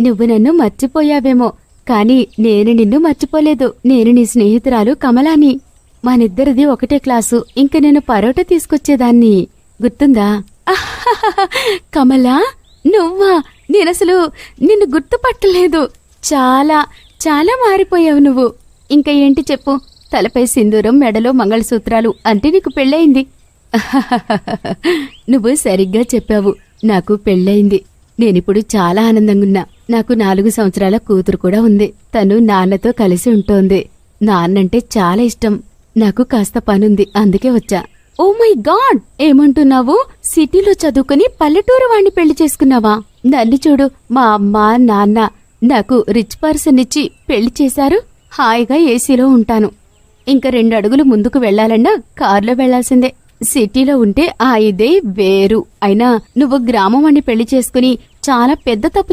నువ్వు నన్ను మర్చిపోయావేమో, కాని నేను నిన్ను మర్చిపోలేదు. నేను నీ స్నేహితురాలు కమలాని. మనిద్దరిది ఒకటే క్లాసు. ఇంక నేను పరోటా తీసుకొచ్చేదాన్ని, గుర్తుందా? కమలా, నువ్వా? నేనసలు నిన్ను గుర్తుపట్టలేదు. చాలా చాలా మారిపోయావు నువ్వు. ఇంకా ఏంటి చెప్పు? తలపై సింధూరం, మెడలో మంగళసూత్రాలు అంటే నీకు పెళ్ళయింది. నువ్వు సరిగ్గా చెప్పావు, నాకు పెళ్ళయింది. నేనిప్పుడు చాలా ఆనందంగున్నా. నాకు 4 సంవత్సరాల కూతురు కూడా ఉంది. తను నాన్నతో కలిసి ఉంటోంది. నాన్నంటే చాలా ఇష్టం. నాకు కాస్త పనుంది, అందుకే వచ్చా. ఓ మై గాడ్, ఏమంటున్నావు? సిటీలో చదువుకుని పల్లెటూరు వాణ్ణి పెళ్లి చేసుకున్నావా? నన్ను చూడు, మా అమ్మ నాన్న నాకు రిచ్ పర్సన్ ఇచ్చి పెళ్లి చేశారు. హాయిగా ఏసీలో ఉంటాను. ఇంక 2 అడుగులు ముందుకు వెళ్లాలన్నా కారులో వెళ్లాల్సిందే. సిటీలో ఉంటే ఆ ఇదే వేరు. అయినా నువ్వు గ్రామం వాణ్ణి పెళ్లి చేసుకుని చాలా పెద్ద తప్పు